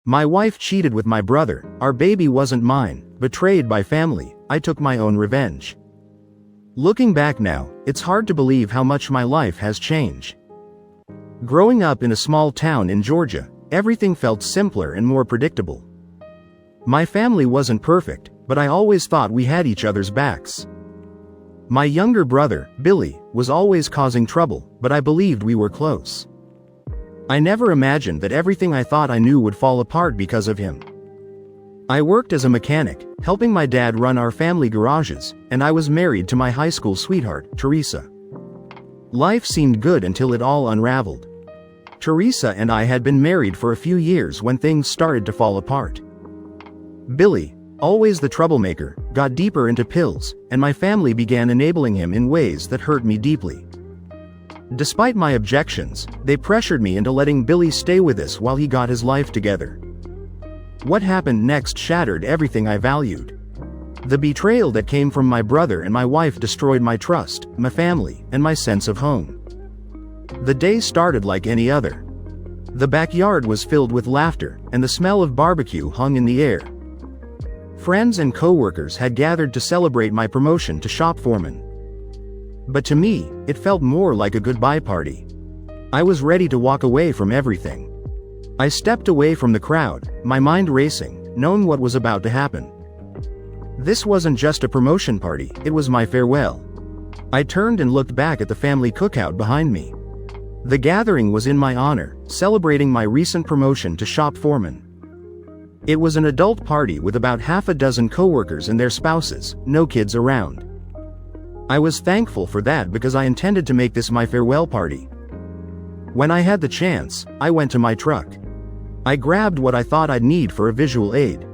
My wife cheated with my brother, our baby wasn't mine, betrayed by family, I took my own revenge. Looking back now, it's hard to believe how much my life has changed. Growing up in a small town in Georgia, everything felt simpler and more predictable. My family wasn't perfect, but I always thought we had each other's backs. My younger brother, Billy, was always causing trouble, but I believed we were close. I never imagined that everything I thought I knew would fall apart because of him. I worked as a mechanic, helping my dad run our family garages, and I was married to my high school sweetheart, Teresa. Life seemed good until it all unraveled. Teresa and I had been married for a few years when things started to fall apart. Billy, always the troublemaker, got deeper into pills, and my family began enabling him in ways that hurt me deeply. Despite my objections, they pressured me into letting Billy stay with us while he got his life together. What happened next shattered everything I valued. The betrayal that came from my brother and my wife destroyed my trust, my family, and my sense of home. The day started like any other. The backyard was filled with laughter, and the smell of barbecue hung in the air. Friends and coworkers had gathered to celebrate my promotion to shop foreman. But to me, it felt more like a goodbye party. I was ready to walk away from everything. I stepped away from the crowd, my mind racing, knowing what was about to happen. This wasn't just a promotion party, it was my farewell. I turned and looked back at the family cookout behind me. The gathering was in my honor, celebrating my recent promotion to shop foreman. It was an adult party with about half a dozen coworkers and their spouses, no kids around. I was thankful for that because I intended to make this my farewell party. When I had the chance, I went to my truck. I grabbed what I thought I'd need for a visual aid.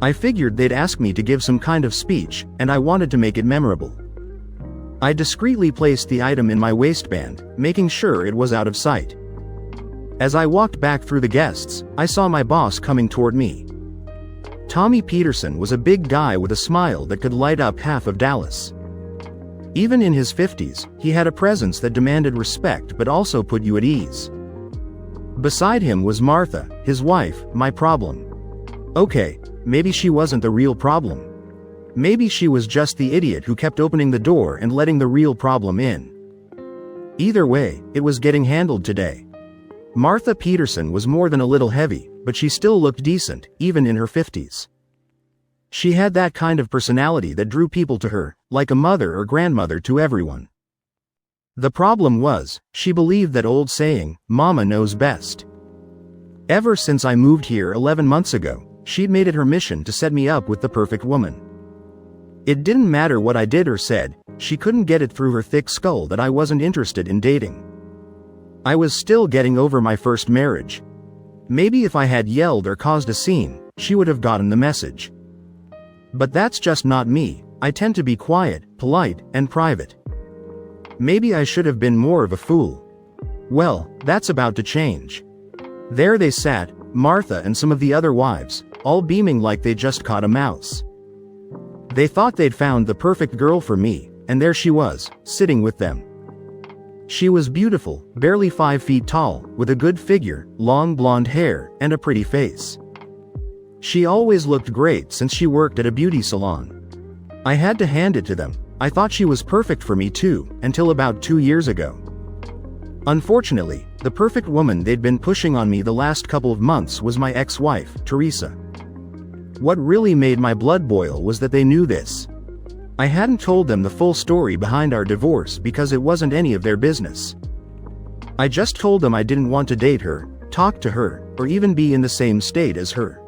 I figured they'd ask me to give some kind of speech, and I wanted to make it memorable. I discreetly placed the item in my waistband, making sure it was out of sight. As I walked back through the guests, I saw my boss coming toward me. Tommy Peterson was a big guy with a smile that could light up half of Dallas. Even in his 50s, he had a presence that demanded respect but also put you at ease. Beside him was Martha, his wife, my problem. Okay, maybe she wasn't the real problem. Maybe she was just the idiot who kept opening the door and letting the real problem in. Either way, it was getting handled today. Martha Peterson was more than a little heavy, but she still looked decent, even in her 50s. She had that kind of personality that drew people to her, like a mother or grandmother to everyone. The problem was, she believed that old saying, "Mama knows best." Ever since I moved here 11 months ago, she'd made it her mission to set me up with the perfect woman. It didn't matter what I did or said, she couldn't get it through her thick skull that I wasn't interested in dating. I was still getting over my first marriage. Maybe if I had yelled or caused a scene, she would have gotten the message. But that's just not me. I tend to be quiet, polite, and private. Maybe I should have been more of a fool. Well, that's about to change. There they sat, Martha and some of the other wives, all beaming like they just caught a mouse. They thought they'd found the perfect girl for me, and there she was, sitting with them. She was beautiful, barely 5 feet tall, with a good figure, long blonde hair, and a pretty face. She always looked great since she worked at a beauty salon. I had to hand it to them. I thought she was perfect for me too, until about 2 years ago. Unfortunately, the perfect woman they'd been pushing on me the last couple of months was my ex-wife, Teresa. What really made my blood boil was that they knew this. I hadn't told them the full story behind our divorce because it wasn't any of their business. I just told them I didn't want to date her, talk to her, or even be in the same state as her.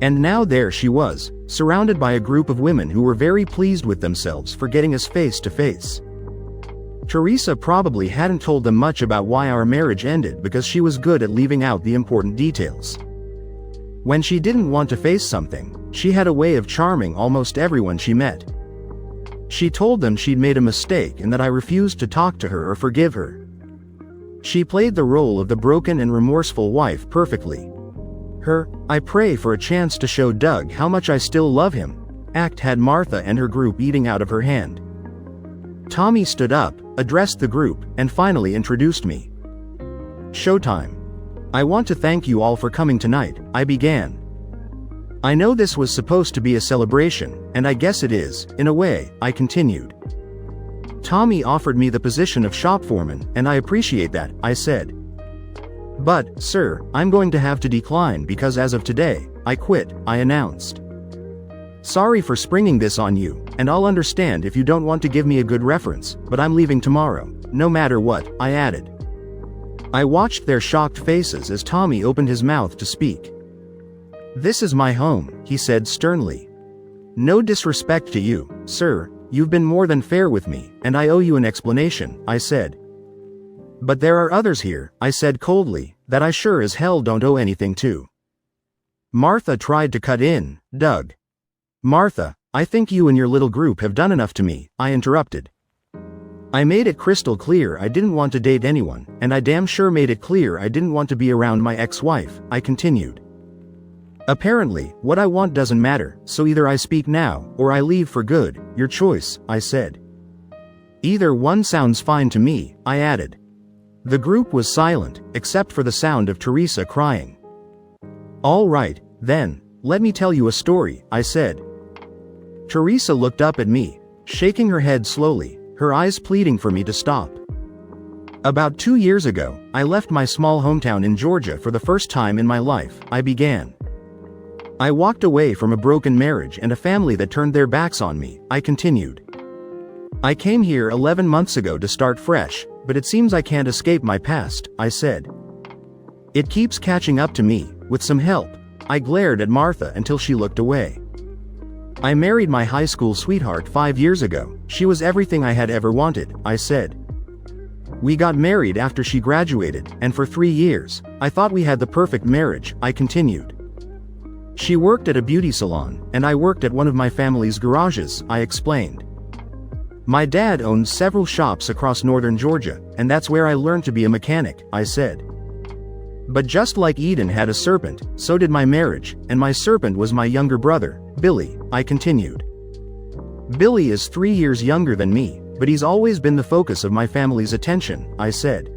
And now there she was, surrounded by a group of women who were very pleased with themselves for getting us face to face. Teresa probably hadn't told them much about why our marriage ended because she was good at leaving out the important details. When she didn't want to face something, she had a way of charming almost everyone she met. She told them she'd made a mistake and that I refused to talk to her or forgive her. She played the role of the broken and remorseful wife perfectly. Her, "I pray for a chance to show Doug how much I still love him," act had Martha and her group eating out of her hand. Tommy stood up, addressed the group, and finally introduced me. "Showtime. I want to thank you all for coming tonight, I began. I know this was supposed to be a celebration, and I guess it is, in a way, I continued. Tommy offered me the position of shop foreman, and I appreciate that, I said. But, sir, I'm going to have to decline because as of today, I quit, I announced. Sorry for springing this on you, and I'll understand if you don't want to give me a good reference, but I'm leaving tomorrow, no matter what, I added. I watched their shocked faces as Tommy opened his mouth to speak. This is my home, he said sternly. No disrespect to you, sir, you've been more than fair with me, and I owe you an explanation, I said. But there are others here, I said coldly, that I sure as hell don't owe anything to. Martha tried to cut in, Doug. Martha, I think you and your little group have done enough to me, I interrupted. I made it crystal clear I didn't want to date anyone, and I damn sure made it clear I didn't want to be around my ex-wife, I continued. Apparently, what I want doesn't matter, so either I speak now, or I leave for good, your choice, I said. Either one sounds fine to me, I added. The group was silent, except for the sound of Teresa crying. All right, then, let me tell you a story, I said. Teresa looked up at me, shaking her head slowly, her eyes pleading for me to stop. About 2 years ago, I left my small hometown in Georgia for the first time in my life, I began. I walked away from a broken marriage and a family that turned their backs on me, I continued. I came here 11 months ago to start fresh, but it seems I can't escape my past, I said. It keeps catching up to me, with some help. I glared at Martha until she looked away. I married my high school sweetheart 5 years ago, she was everything I had ever wanted, I said. We got married after she graduated, and for 3 years, I thought we had the perfect marriage, I continued. She worked at a beauty salon, and I worked at one of my family's garages, I explained. My dad owned several shops across northern Georgia, and that's where I learned to be a mechanic, I said. But just like Eden had a serpent, so did my marriage, and my serpent was my younger brother, Billy, I continued. Billy is 3 years younger than me, but he's always been the focus of my family's attention, I said.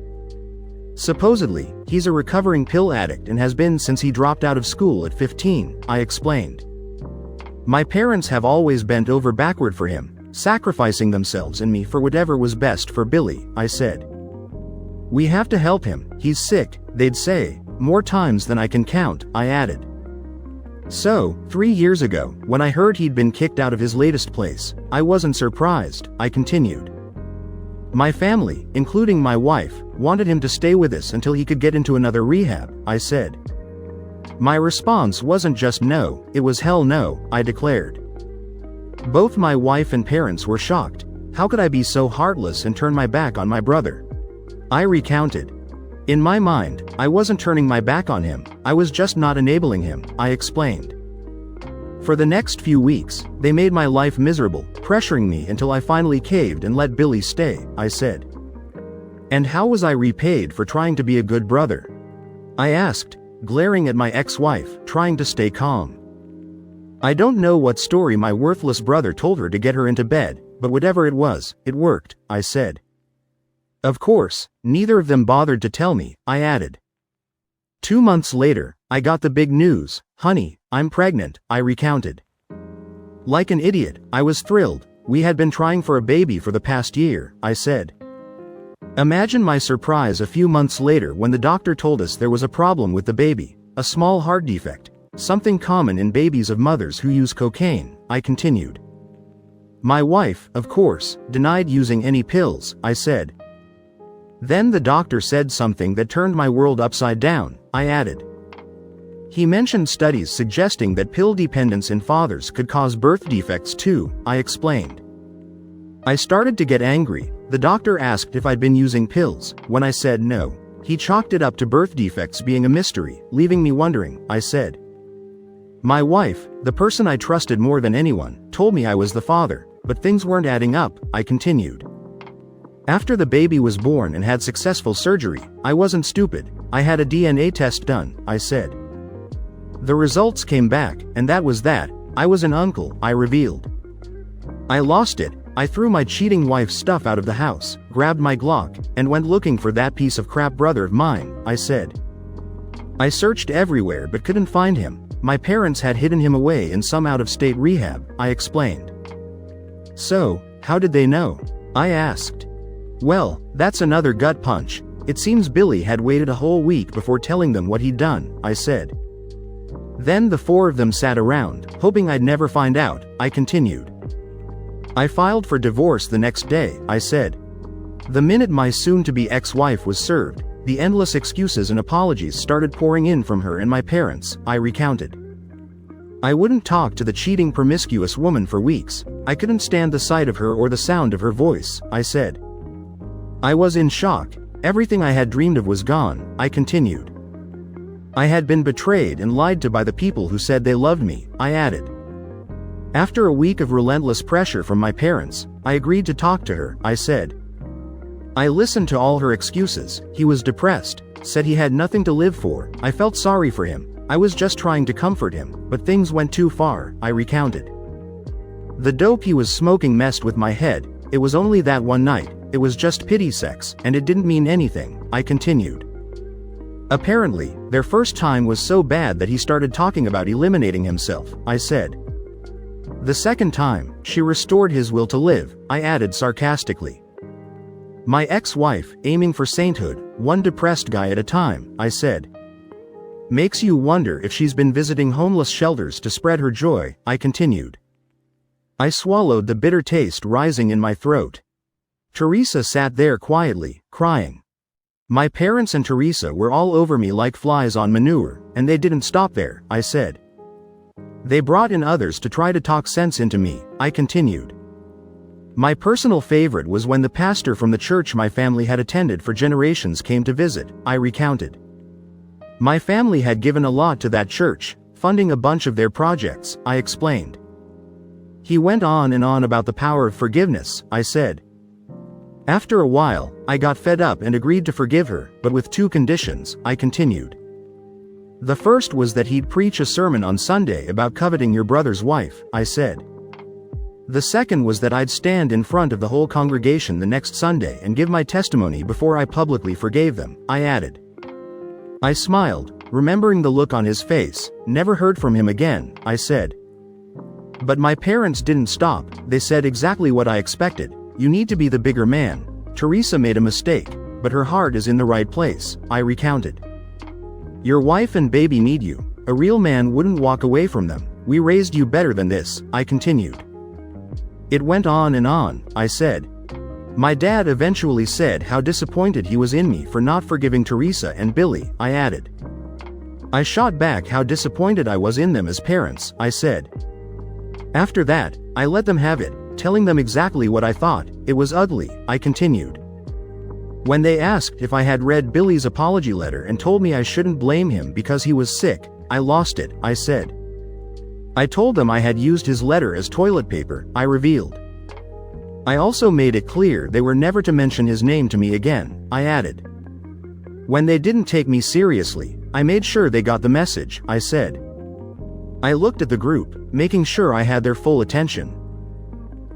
Supposedly, he's a recovering pill addict and has been since he dropped out of school at 15, I explained. My parents have always bent over backward for him, sacrificing themselves and me for whatever was best for Billy, I said. We have to help him, he's sick, they'd say, more times than I can count, I added. So, 3 years ago, when I heard he'd been kicked out of his latest place, I wasn't surprised, I continued. My family, including my wife, wanted him to stay with us until he could get into another rehab, I said. My response wasn't just no, it was hell no, I declared. Both my wife and parents were shocked. How could I be so heartless and turn my back on my brother? I recounted. In my mind, I wasn't turning my back on him, I was just not enabling him, I explained. For the next few weeks, they made my life miserable, pressuring me until I finally caved and let Billy stay, I said. And how was I repaid for trying to be a good brother? I asked, glaring at my ex-wife, trying to stay calm. I don't know what story my worthless brother told her to get her into bed, but whatever it was, it worked, I said. Of course, neither of them bothered to tell me, I added. 2 months later, I got the big news, honey, I'm pregnant, I recounted. Like an idiot, I was thrilled, we had been trying for a baby for the past year, I said. Imagine my surprise a few months later when the doctor told us there was a problem with the baby, a small heart defect, something common in babies of mothers who use cocaine, I continued. My wife, of course, denied using any pills, I said. Then the doctor said something that turned my world upside down, I added. He mentioned studies suggesting that pill dependence in fathers could cause birth defects too, I explained. I started to get angry. The doctor asked if I'd been using pills. When I said no, he chalked it up to birth defects being a mystery, leaving me wondering, I said. My wife, the person I trusted more than anyone, told me I was the father, but things weren't adding up, I continued. After the baby was born and had successful surgery, I wasn't stupid, I had a DNA test done, I said. The results came back, and that was that, I was an uncle, I revealed. I lost it, I threw my cheating wife's stuff out of the house, grabbed my Glock, and went looking for that piece of crap brother of mine, I said. I searched everywhere but couldn't find him. My parents had hidden him away in some out-of-state rehab, I explained. So, how did they know? I asked. Well, that's another gut punch. It seems Billy had waited a whole week before telling them what he'd done, I said. Then the four of them sat around, hoping I'd never find out, I continued. I filed for divorce the next day, I said. The minute my soon-to-be ex-wife was served, the endless excuses and apologies started pouring in from her and my parents, I recounted. I wouldn't talk to the cheating promiscuous woman for weeks. I couldn't stand the sight of her or the sound of her voice, I said. I was in shock. Everything I had dreamed of was gone, I continued. I had been betrayed and lied to by the people who said they loved me, I added. After a week of relentless pressure from my parents, I agreed to talk to her, I said. I listened to all her excuses. He was depressed, said he had nothing to live for. I felt sorry for him. I was just trying to comfort him, but things went too far, I recounted. The dope he was smoking messed with my head. It was only that one night. It was just pity sex, and it didn't mean anything, I continued. Apparently, their first time was so bad that he started talking about eliminating himself, I said. The second time, she restored his will to live, I added sarcastically. My ex-wife, aiming for sainthood, one depressed guy at a time, I said. Makes you wonder if she's been visiting homeless shelters to spread her joy, I continued. I swallowed the bitter taste rising in my throat. Teresa sat there quietly, crying. My parents and Teresa were all over me like flies on manure, and they didn't stop there, I said. They brought in others to try to talk sense into me, I continued. My personal favorite was when the pastor from the church my family had attended for generations came to visit, I recounted. My family had given a lot to that church, funding a bunch of their projects, I explained. He went on and on about the power of forgiveness, I said. After a while, I got fed up and agreed to forgive her, but with two conditions, I continued. The first was that he'd preach a sermon on Sunday about coveting your brother's wife, I said. The second was that I'd stand in front of the whole congregation the next Sunday and give my testimony before I publicly forgave them, I added. I smiled, remembering the look on his face. Never heard from him again, I said. But my parents didn't stop. They said exactly what I expected. You need to be the bigger man. Teresa made a mistake, but her heart is in the right place, I recounted. Your wife and baby need you. A real man wouldn't walk away from them. We raised you better than this, I continued. It went on and on, I said. My dad eventually said how disappointed he was in me for not forgiving Teresa and Billy, I added. I shot back how disappointed I was in them as parents, I said. After that, I let them have it, telling them exactly what I thought. It was ugly, I continued. When they asked if I had read Billy's apology letter and told me I shouldn't blame him because he was sick, I lost it, I said. I told them I had used his letter as toilet paper, I revealed. I also made it clear they were never to mention his name to me again, I added. When they didn't take me seriously, I made sure they got the message, I said. I looked at the group, making sure I had their full attention.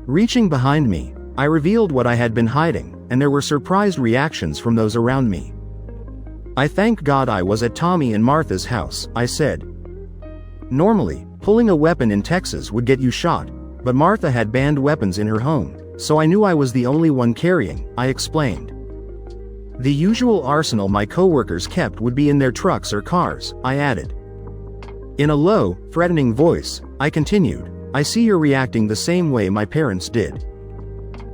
Reaching behind me, I revealed what I had been hiding, and there were surprised reactions from those around me. I thank God I was at Tommy and Martha's house, I said. Normally, pulling a weapon in Texas would get you shot, but Martha had banned weapons in her home, so I knew I was the only one carrying, I explained. The usual arsenal my coworkers kept would be in their trucks or cars, I added. In a low, threatening voice, I continued, I see you're reacting the same way my parents did.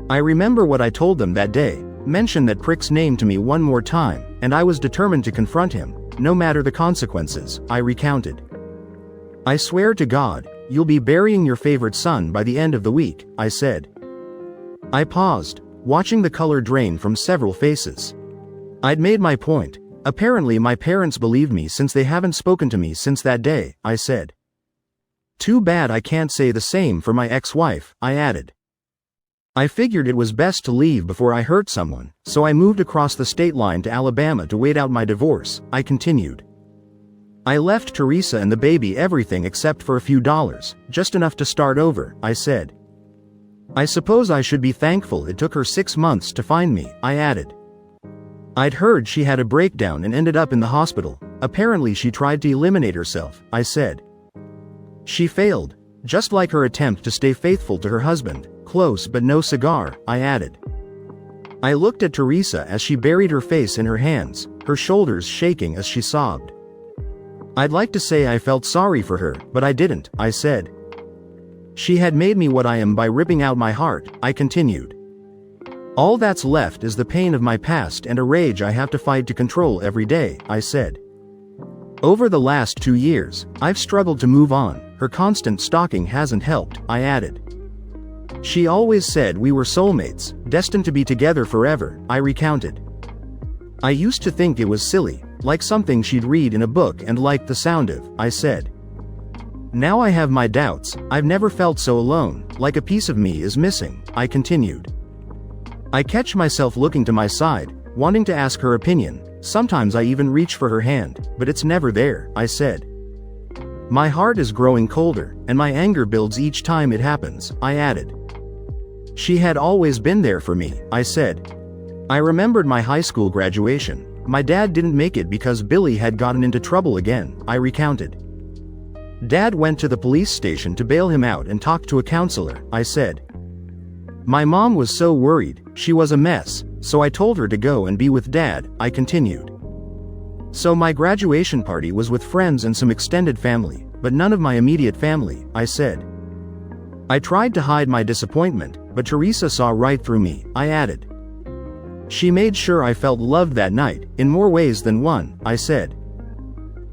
I remember what I told them that day, mention that prick's name to me one more time, and I was determined to confront him, no matter the consequences, I recounted. I swear to God, you'll be burying your favorite son by the end of the week, I said. I paused, watching the color drain from several faces. I'd made my point. Apparently my parents believed me since they haven't spoken to me since that day, I said. Too bad I can't say the same for my ex-wife, I added. I figured it was best to leave before I hurt someone, so I moved across the state line to Alabama to wait out my divorce, I continued. I left Teresa and the baby everything except for a few dollars, just enough to start over, I said. I suppose I should be thankful it took her 6 months to find me, I added. I'd heard she had a breakdown and ended up in the hospital, Apparently she tried to eliminate herself, I said. She failed, just like her attempt to stay faithful to her husband. Close but no cigar, I added. I looked at Teresa as she buried her face in her hands, her shoulders shaking as she sobbed. I'd like to say I felt sorry for her, but I didn't, I said. She had made me what I am by ripping out my heart, I continued. All that's left is the pain of my past and a rage I have to fight to control every day, I said. Over the last 2 years, I've struggled to move on. Her constant stalking hasn't helped, I added. She always said we were soulmates, destined to be together forever, I recounted. I used to think it was silly, like something she'd read in a book and liked the sound of, I said. Now I have my doubts. I've never felt so alone, like a piece of me is missing, I continued. I catch myself looking to my side, wanting to ask her opinion. Sometimes I even reach for her hand, but it's never there, I said. My heart is growing colder, and my anger builds each time it happens, I added. She had always been there for me, I said. I remembered my high school graduation. My dad didn't make it because Billy had gotten into trouble again, I recounted. Dad went to the police station to bail him out and talked to a counselor, I said. My mom was so worried, she was a mess, so I told her to go and be with Dad, I continued. So my graduation party was with friends and some extended family, but none of my immediate family, I said. I tried to hide my disappointment, but Teresa saw right through me, I added. She made sure I felt loved that night, in more ways than one, I said.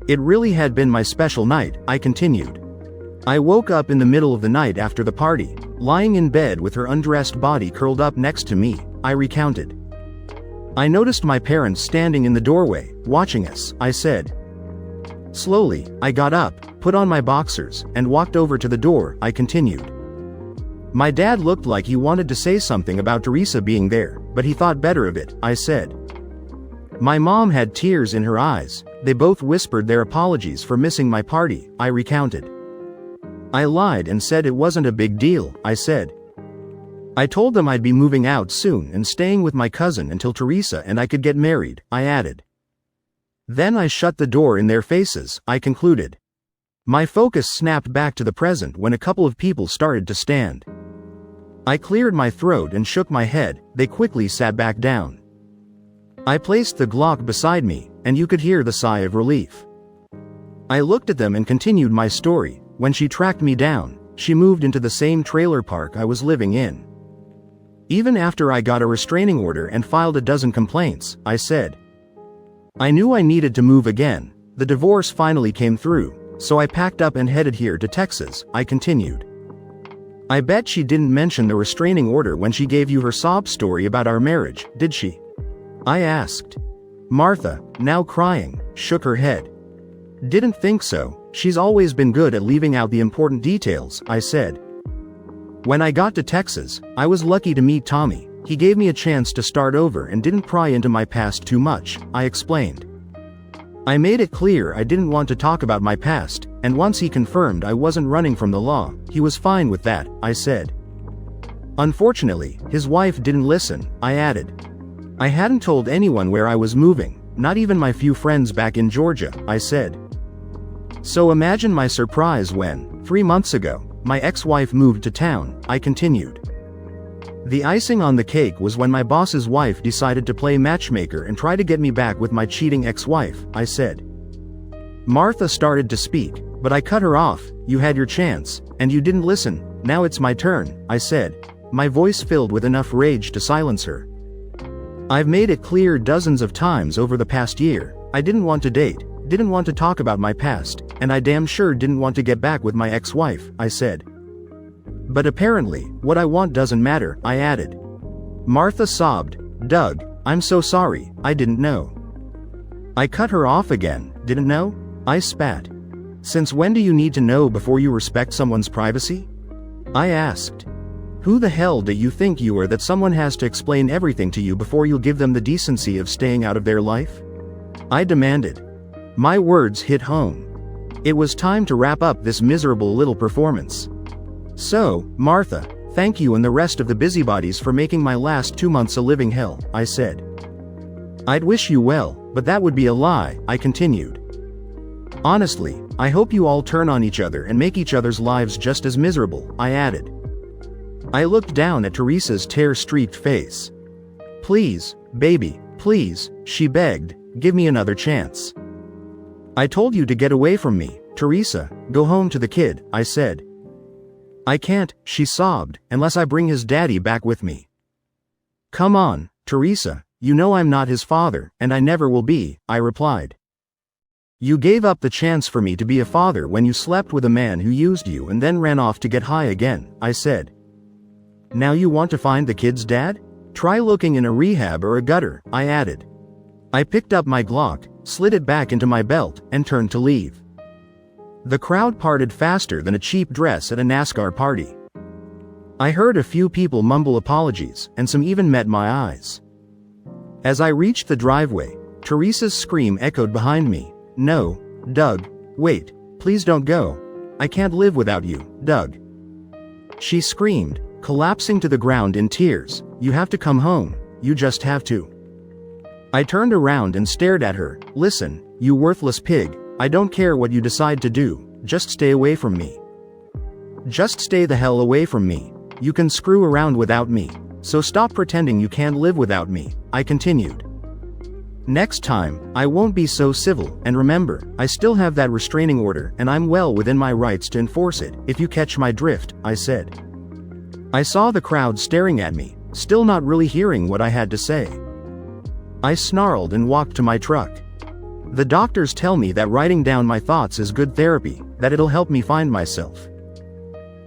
It really had been my special night, I continued. I woke up in the middle of the night after the party, lying in bed with her undressed body curled up next to me, I recounted. I noticed my parents standing in the doorway, watching us, I said. Slowly, I got up, put on my boxers, and walked over to the door, I continued. My dad looked like he wanted to say something about Teresa being there, but he thought better of it, I said. My mom had tears in her eyes. They both whispered their apologies for missing my party, I recounted. I lied and said it wasn't a big deal, I said. I told them I'd be moving out soon and staying with my cousin until Teresa and I could get married, I added. Then I shut the door in their faces, I concluded. My focus snapped back to the present when a couple of people started to stand. I cleared my throat and shook my head. They quickly sat back down. I placed the Glock beside me, and you could hear the sigh of relief. I looked at them and continued my story. When she tracked me down, she moved into the same trailer park I was living in. Even after I got a restraining order and filed a dozen complaints, I said. I knew I needed to move again. The divorce finally came through, so I packed up and headed here to Texas, I continued. I bet she didn't mention the restraining order when she gave you her sob story about our marriage, did she? I asked. Martha, now crying, shook her head. Didn't think so. She's always been good at leaving out the important details, I said. When I got to Texas, I was lucky to meet Tommy. He gave me a chance to start over and didn't pry into my past too much, I explained. I made it clear I didn't want to talk about my past, and once he confirmed I wasn't running from the law, he was fine with that, I said. Unfortunately, his wife didn't listen, I added. I hadn't told anyone where I was moving, not even my few friends back in Georgia, I said. So imagine my surprise when, 3 months ago, my ex-wife moved to town, I continued. The icing on the cake was when my boss's wife decided to play matchmaker and try to get me back with my cheating ex-wife, I said. Martha started to speak, but I cut her off. You had your chance, and you didn't listen. Now it's my turn, I said, my voice filled with enough rage to silence her. I've made it clear dozens of times over the past year, I didn't want to date, didn't want to talk about my past, and I damn sure didn't want to get back with my ex-wife, I said. But apparently, what I want doesn't matter, I added. Martha sobbed. Doug, I'm so sorry, I didn't know. I cut her off again. Didn't know? I spat. Since when do you need to know before you respect someone's privacy? I asked. Who the hell do you think you are that someone has to explain everything to you before you'll give them the decency of staying out of their life? I demanded. My words hit home. It was time to wrap up this miserable little performance. So, Martha, thank you and the rest of the busybodies for making my last 2 months a living hell, I said. I'd wish you well, but that would be a lie, I continued. Honestly, I hope you all turn on each other and make each other's lives just as miserable, I added. I looked down at Teresa's tear-streaked face. Please, baby, please, she begged, give me another chance. I told you to get away from me, Teresa, go home to the kid, I said. I can't, she sobbed, unless I bring his daddy back with me. Come on, Teresa, you know I'm not his father, and I never will be, I replied. You gave up the chance for me to be a father when you slept with a man who used you and then ran off to get high again, I said. Now you want to find the kid's dad? Try looking in a rehab or a gutter, I added. I picked up my Glock, slid it back into my belt, and turned to leave. The crowd parted faster than a cheap dress at a NASCAR party. I heard a few people mumble apologies, and some even met my eyes. As I reached the driveway, Teresa's scream echoed behind me. No, Doug, wait, please don't go. I can't live without you, Doug. She screamed, collapsing to the ground in tears. You have to come home, you just have to. I turned around and stared at her. Listen, you worthless pig, I don't care what you decide to do, just stay away from me. Just stay the hell away from me. You can screw around without me, so stop pretending you can't live without me, I continued. Next time, I won't be so civil, and remember, I still have that restraining order and I'm well within my rights to enforce it, if you catch my drift, I said. I saw the crowd staring at me, still not really hearing what I had to say. I snarled and walked to my truck. The doctors tell me that writing down my thoughts is good therapy, that it'll help me find myself.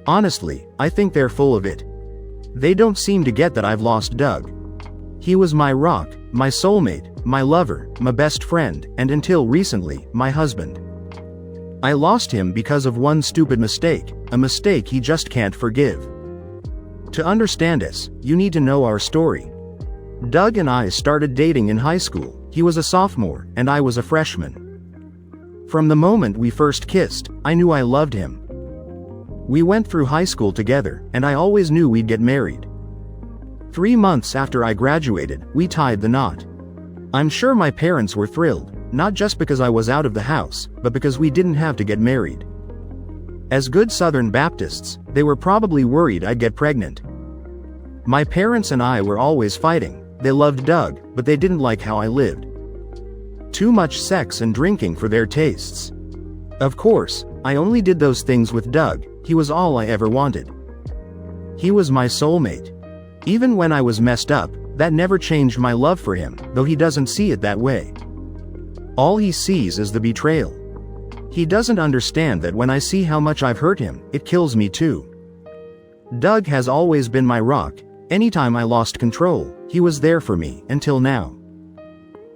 Honestly, I think they're full of it. They don't seem to get that I've lost Doug. He was my rock, my soulmate, my lover, my best friend, and until recently, my husband. I lost him because of one stupid mistake, a mistake he just can't forgive. To understand us, you need to know our story. Doug and I started dating in high school. He was a sophomore, and I was a freshman. From the moment we first kissed, I knew I loved him. We went through high school together, and I always knew we'd get married. 3 months after I graduated, we tied the knot. I'm sure my parents were thrilled, not just because I was out of the house, but because we didn't have to get married. As good Southern Baptists, they were probably worried I'd get pregnant. My parents and I were always fighting. They loved Doug, but they didn't like how I lived. Too much sex and drinking for their tastes. Of course, I only did those things with Doug. He was all I ever wanted. He was my soulmate. Even when I was messed up, that never changed my love for him, though he doesn't see it that way. All he sees is the betrayal. He doesn't understand that when I see how much I've hurt him, it kills me too. Doug has always been my rock. Anytime I lost control, he was there for me, until now.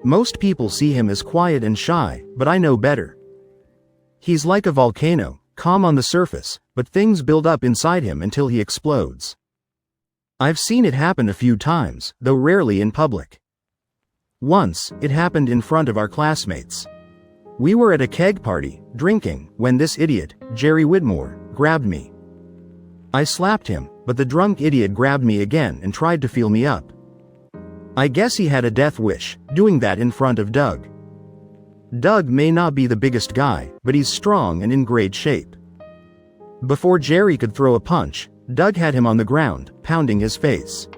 Most people see him as quiet and shy, but I know better. He's like a volcano, calm on the surface, but things build up inside him until he explodes. I've seen it happen a few times, though rarely in public. Once, it happened in front of our classmates. We were at a keg party, drinking, when this idiot, Jerry Whitmore, grabbed me. I slapped him, but the drunk idiot grabbed me again and tried to feel me up. I guess he had a death wish, doing that in front of Doug. Doug may not be the biggest guy, but he's strong and in great shape. Before Jerry could throw a punch, Doug had him on the ground, pounding his face.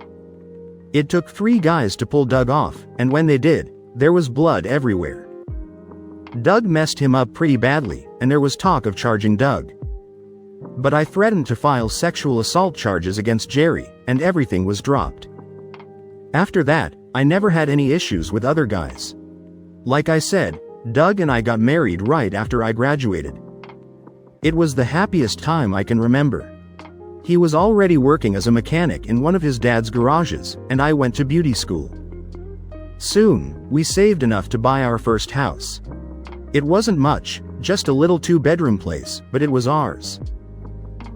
It took 3 guys to pull Doug off, and when they did, there was blood everywhere. Doug messed him up pretty badly, and there was talk of charging Doug. But I threatened to file sexual assault charges against Jerry, and everything was dropped. After that, I never had any issues with other guys. Like I said, Doug and I got married right after I graduated. It was the happiest time I can remember. He was already working as a mechanic in one of his dad's garages, and I went to beauty school. Soon, we saved enough to buy our first house. It wasn't much, just a little 2-bedroom place, but it was ours.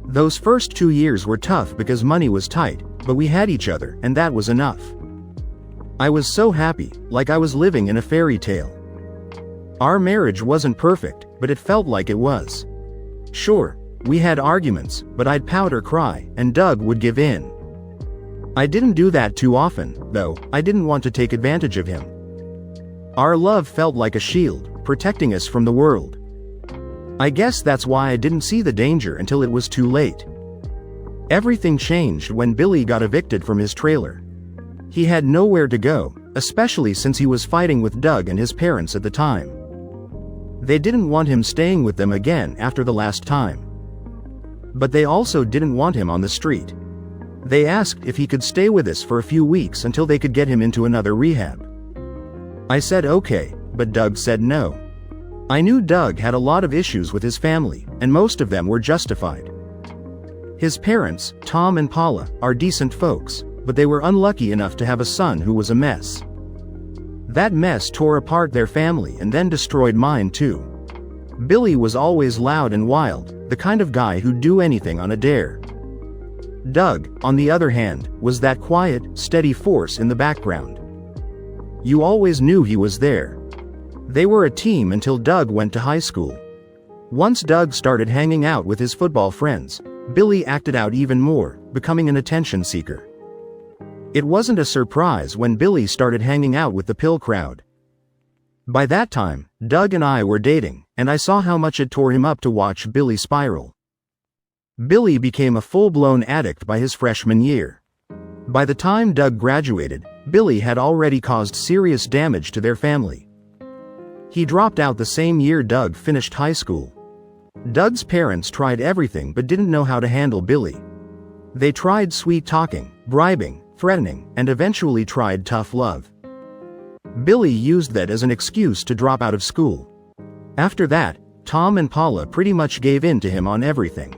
Those first 2 years were tough because money was tight, but we had each other, and that was enough. I was so happy, like I was living in a fairy tale. Our marriage wasn't perfect, but it felt like it was. Sure, we had arguments, but I'd pout or cry, and Doug would give in. I didn't do that too often, though. I didn't want to take advantage of him. Our love felt like a shield, protecting us from the world. I guess that's why I didn't see the danger until it was too late. Everything changed when Billy got evicted from his trailer. He had nowhere to go, especially since he was fighting with Doug and his parents at the time. They didn't want him staying with them again after the last time. But they also didn't want him on the street. They asked if he could stay with us for a few weeks until they could get him into another rehab. I said okay, but Doug said no. I knew Doug had a lot of issues with his family, and most of them were justified. His parents, Tom and Paula, are decent folks, but they were unlucky enough to have a son who was a mess. That mess tore apart their family and then destroyed mine too. Billy was always loud and wild, the kind of guy who'd do anything on a dare. Doug, on the other hand, was that quiet, steady force in the background. You always knew he was there. They were a team until Doug went to high school. Once Doug started hanging out with his football friends, Billy acted out even more, becoming an attention seeker. It wasn't a surprise when Billy started hanging out with the pill crowd. By that time, Doug and I were dating, and I saw how much it tore him up to watch Billy spiral. Billy became a full-blown addict by his freshman year. By the time Doug graduated, Billy had already caused serious damage to their family. He dropped out the same year Doug finished high school. Doug's parents tried everything but didn't know how to handle Billy. They tried sweet-talking, bribing, threatening, and eventually tried tough love. Billy used that as an excuse to drop out of school. After that, Tom and Paula pretty much gave in to him on everything.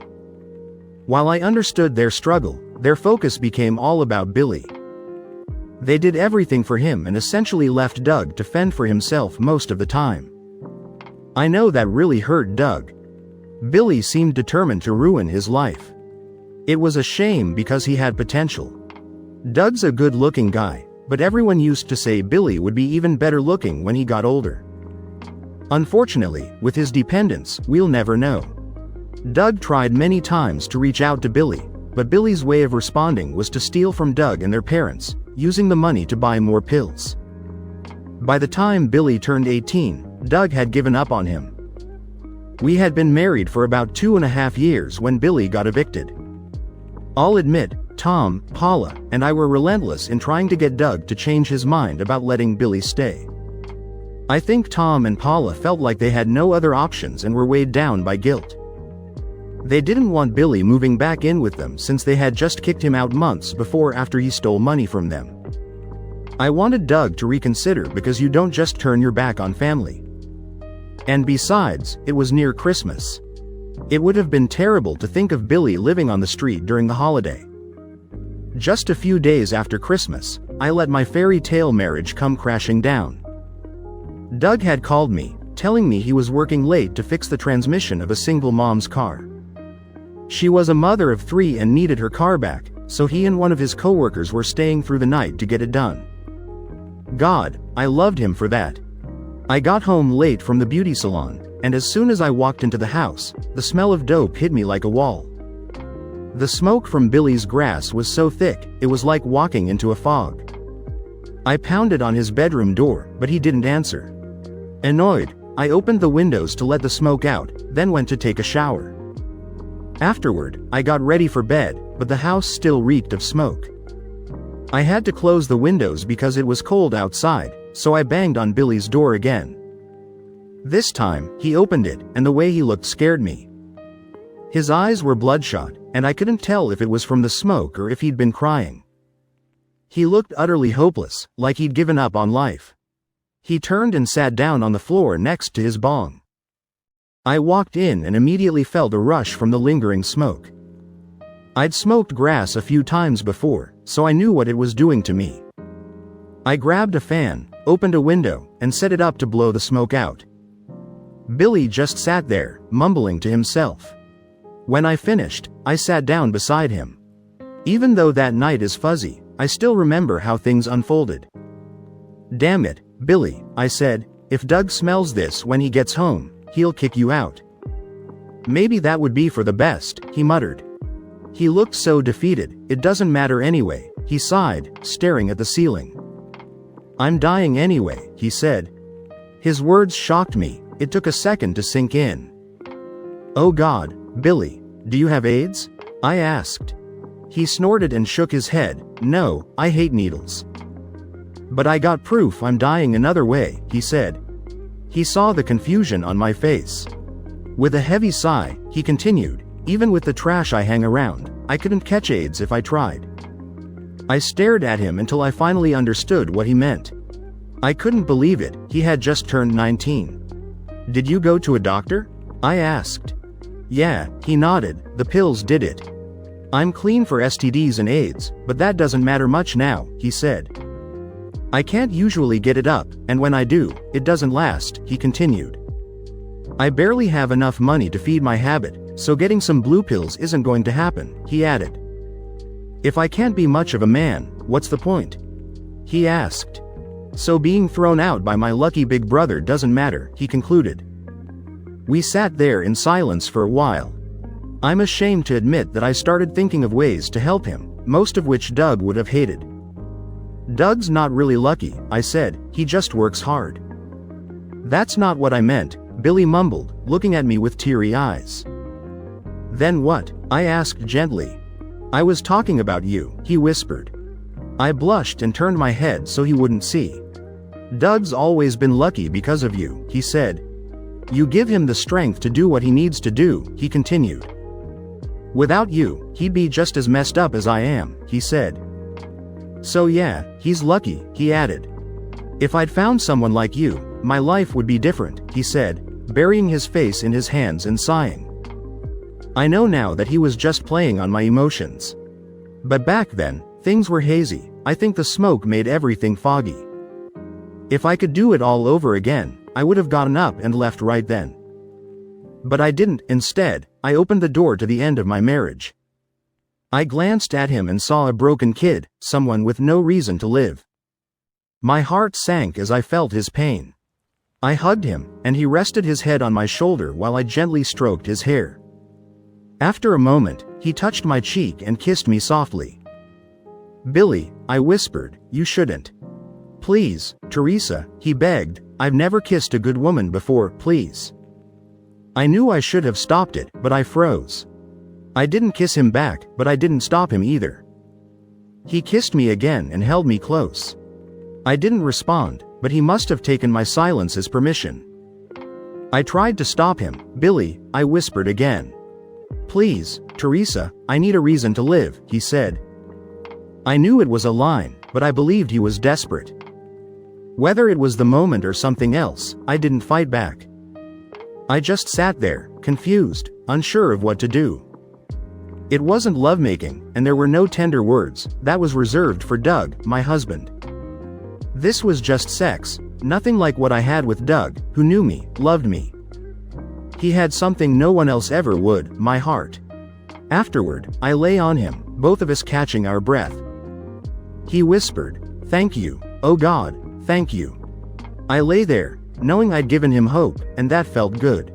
While I understood their struggle, their focus became all about Billy. They did everything for him and essentially left Doug to fend for himself most of the time. I know that really hurt Doug. Billy seemed determined to ruin his life. It was a shame because he had potential. Doug's a good-looking guy, but everyone used to say Billy would be even better looking when he got older. Unfortunately, with his dependents, we'll never know. Doug tried many times to reach out to Billy, but Billy's way of responding was to steal from Doug and their parents, using the money to buy more pills. By the time Billy turned 18, Doug had given up on him. We had been married for about 2.5 years when Billy got evicted. I'll admit, Tom, Paula, and I were relentless in trying to get Doug to change his mind about letting Billy stay. I think Tom and Paula felt like they had no other options and were weighed down by guilt. They didn't want Billy moving back in with them since they had just kicked him out months before after he stole money from them. I wanted Doug to reconsider because you don't just turn your back on family. And besides, it was near Christmas. It would have been terrible to think of Billy living on the street during the holiday. Just a few days after Christmas, I let my fairy tale marriage come crashing down. Doug had called me, telling me he was working late to fix the transmission of a single mom's car. She was a mother of 3 and needed her car back, so he and one of his coworkers were staying through the night to get it done. God, I loved him for that. I got home late from the beauty salon, and as soon as I walked into the house, the smell of dope hit me like a wall. The smoke from Billy's grass was so thick, it was like walking into a fog. I pounded on his bedroom door, but he didn't answer. Annoyed, I opened the windows to let the smoke out, then went to take a shower. Afterward, I got ready for bed, but the house still reeked of smoke. I had to close the windows because it was cold outside, so I banged on Billy's door again. This time, he opened it, and the way he looked scared me. His eyes were bloodshot, and I couldn't tell if it was from the smoke or if he'd been crying. He looked utterly hopeless, like he'd given up on life. He turned and sat down on the floor next to his bong. I walked in and immediately felt a rush from the lingering smoke. I'd smoked grass a few times before, so I knew what it was doing to me. I grabbed a fan, opened a window, and set it up to blow the smoke out. Billy just sat there, mumbling to himself. When I finished, I sat down beside him. Even though that night is fuzzy, I still remember how things unfolded. "Damn it, Billy," I said, "if Doug smells this when he gets home, he'll kick you out." "Maybe that would be for the best," he muttered. He looked so defeated. "It doesn't matter anyway," he sighed, staring at the ceiling. "I'm dying anyway," he said. His words shocked me. It took a second to sink in. "Oh God, Billy, do you have AIDS?" I asked. He snorted and shook his head. "No, I hate needles. But I got proof I'm dying another way," he said. He saw the confusion on my face. With a heavy sigh, he continued, "Even with the trash I hang around, I couldn't catch AIDS if I tried." I stared at him until I finally understood what he meant. I couldn't believe it, he had just turned 19. "Did you go to a doctor?" I asked. "Yeah," he nodded, "the pills did it. I'm clean for STDs and AIDS, but that doesn't matter much now," he said. "I can't usually get it up, and when I do, it doesn't last," he continued. "I barely have enough money to feed my habit, so getting some blue pills isn't going to happen," he added. "If I can't be much of a man, what's the point?" he asked. "So being thrown out by my lucky big brother doesn't matter," he concluded. We sat there in silence for a while. I'm ashamed to admit that I started thinking of ways to help him, most of which Doug would have hated. "Doug's not really lucky," I said, "he just works hard." "That's not what I meant," Billy mumbled, looking at me with teary eyes. "Then what?" I asked gently. "I was talking about you," he whispered. I blushed and turned my head so he wouldn't see. "Doug's always been lucky because of you," he said. "You give him the strength to do what he needs to do," he continued. "Without you, he'd be just as messed up as I am," he said. "So yeah, he's lucky," he added. "If I'd found someone like you, my life would be different," he said, burying his face in his hands and sighing. I know now that he was just playing on my emotions. But back then, things were hazy. I think the smoke made everything foggy. If I could do it all over again, I would have gotten up and left right then. But I didn't. Instead, I opened the door to the end of my marriage. I glanced at him and saw a broken kid, someone with no reason to live. My heart sank as I felt his pain. I hugged him, and he rested his head on my shoulder while I gently stroked his hair. After a moment, he touched my cheek and kissed me softly. "Billy," I whispered, "you shouldn't." "Please, Teresa," he begged, "I've never kissed a good woman before, please." I knew I should have stopped it, but I froze. I didn't kiss him back, but I didn't stop him either. He kissed me again and held me close. I didn't respond, but he must have taken my silence as permission. I tried to stop him. "Billy," I whispered again. "Please, Teresa, I need a reason to live," he said. I knew it was a line, but I believed he was desperate. Whether it was the moment or something else, I didn't fight back. I just sat there, confused, unsure of what to do. It wasn't lovemaking, and there were no tender words. That was reserved for Doug, my husband. This was just sex, nothing like what I had with Doug, who knew me, loved me. He had something no one else ever would, my heart. Afterward, I lay on him, both of us catching our breath. He whispered, "Thank you, oh God, thank you." I lay there, knowing I'd given him hope, and that felt good.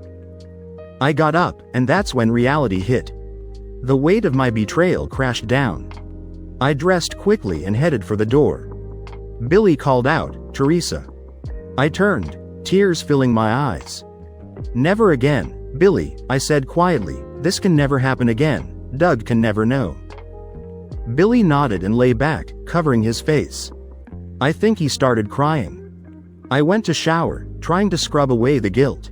I got up, and that's when reality hit. The weight of my betrayal crashed down. I dressed quickly and headed for the door. Billy called out, "Teresa." I turned, tears filling my eyes. "Never again, Billy," I said quietly. "This can never happen again. Doug can never know." Billy nodded and lay back, covering his face. I think he started crying. I went to shower, trying to scrub away the guilt.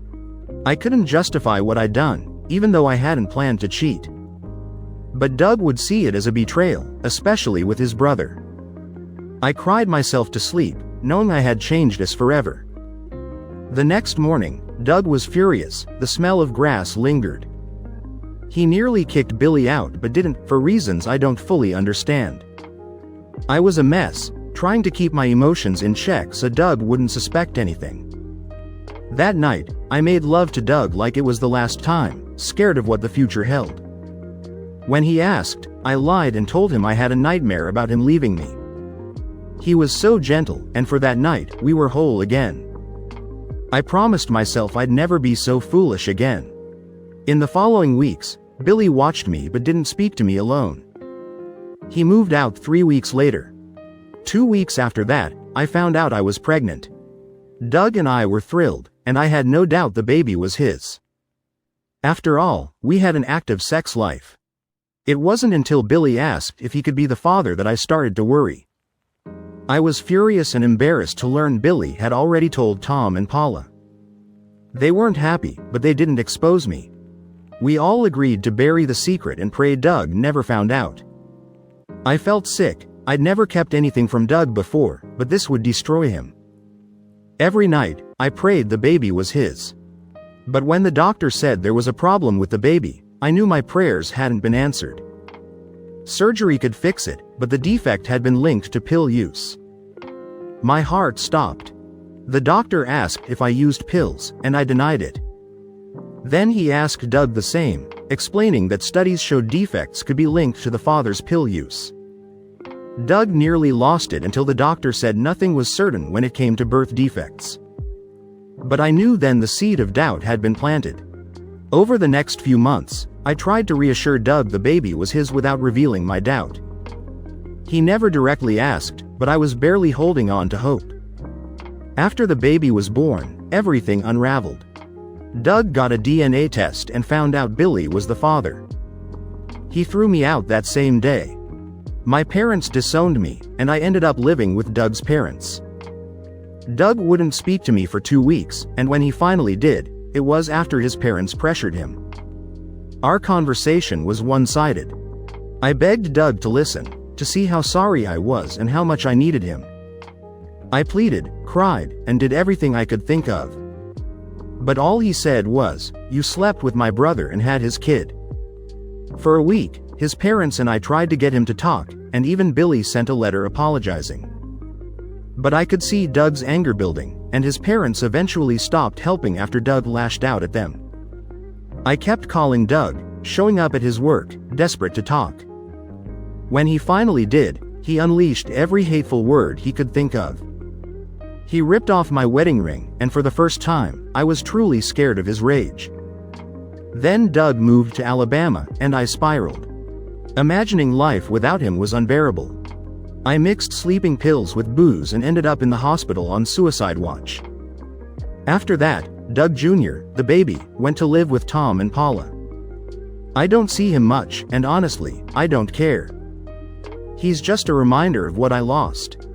I couldn't justify what I'd done, even though I hadn't planned to cheat. But Doug would see it as a betrayal, especially with his brother. I cried myself to sleep, knowing I had changed us forever. The next morning, Doug was furious. The smell of grass lingered. He nearly kicked Billy out but didn't, for reasons I don't fully understand. I was a mess, trying to keep my emotions in check so Doug wouldn't suspect anything. That night, I made love to Doug like it was the last time, scared of what the future held. When he asked, I lied and told him I had a nightmare about him leaving me. He was so gentle, and for that night, we were whole again. I promised myself I'd never be so foolish again. In the following weeks, Billy watched me but didn't speak to me alone. He moved out 3 weeks later. 2 weeks after that, I found out I was pregnant. Doug and I were thrilled, and I had no doubt the baby was his. After all, we had an active sex life. It wasn't until Billy asked if he could be the father that I started to worry. I was furious and embarrassed to learn Billy had already told Tom and Paula. They weren't happy, but they didn't expose me. We all agreed to bury the secret and pray Doug never found out. I felt sick. I'd never kept anything from Doug before, but this would destroy him. Every night, I prayed the baby was his. But when the doctor said there was a problem with the baby, I knew my prayers hadn't been answered. Surgery could fix it, but the defect had been linked to pill use. My heart stopped. The doctor asked if I used pills, and I denied it. Then he asked Doug the same, explaining that studies showed defects could be linked to the father's pill use. Doug nearly lost it until the doctor said nothing was certain when it came to birth defects. But I knew then the seed of doubt had been planted. Over the next few months, I tried to reassure Doug the baby was his without revealing my doubt. He never directly asked, but I was barely holding on to hope. After the baby was born, everything unraveled. Doug got a DNA test and found out Billy was the father. He threw me out that same day. My parents disowned me, and I ended up living with Doug's parents. Doug wouldn't speak to me for 2 weeks, and when he finally did, it was after his parents pressured him. Our conversation was one-sided. I begged Doug to listen, to see how sorry I was and how much I needed him. I pleaded, cried, and did everything I could think of. But all he said was, "You slept with my brother and had his kid." For a week, his parents and I tried to get him to talk, and even Billy sent a letter apologizing. But I could see Doug's anger building, and his parents eventually stopped helping after Doug lashed out at them. I kept calling Doug, showing up at his work, desperate to talk. When he finally did, he unleashed every hateful word he could think of. He ripped off my wedding ring, and for the first time, I was truly scared of his rage. Then Doug moved to Alabama, and I spiraled. Imagining life without him was unbearable. I mixed sleeping pills with booze and ended up in the hospital on suicide watch. After that, Doug Jr., the baby, went to live with Tom and Paula. I don't see him much, and honestly, I don't care. He's just a reminder of what I lost.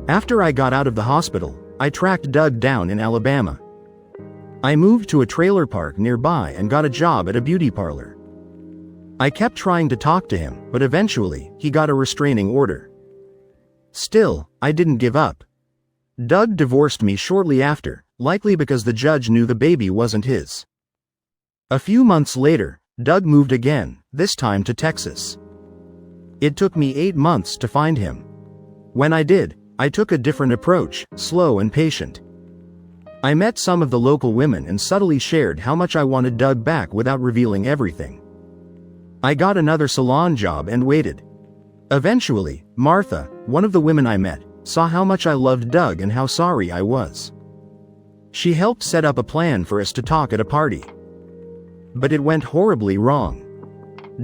After I got out of the hospital, I tracked Doug down in Alabama. I moved to a trailer park nearby and got a job at a beauty parlor. I kept trying to talk to him, but eventually, he got a restraining order. Still, I didn't give up. Doug divorced me shortly after, likely because the judge knew the baby wasn't his. A few months later, Doug moved again, this time to Texas. It took me 8 months to find him. When I did, I took a different approach, slow and patient. I met some of the local women and subtly shared how much I wanted Doug back without revealing everything. I got another salon job and waited. Eventually, Martha, one of the women I met, saw how much I loved Doug and how sorry I was. She helped set up a plan for us to talk at a party. But it went horribly wrong.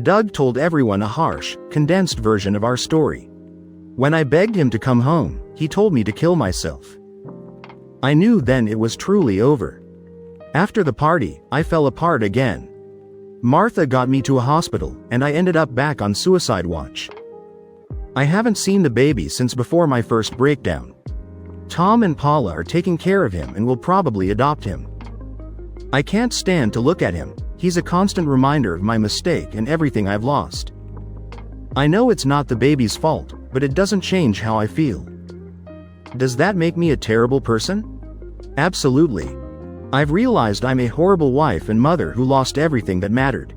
Doug told everyone a harsh, condensed version of our story. When I begged him to come home, he told me to kill myself. I knew then it was truly over. After the party, I fell apart again. Martha got me to a hospital, and I ended up back on suicide watch. I haven't seen the baby since before my first breakdown. Tom and Paula are taking care of him and will probably adopt him. I can't stand to look at him. He's a constant reminder of my mistake and everything I've lost. I know it's not the baby's fault, but it doesn't change how I feel. Does that make me a terrible person? Absolutely. I've realized I'm a horrible wife and mother who lost everything that mattered.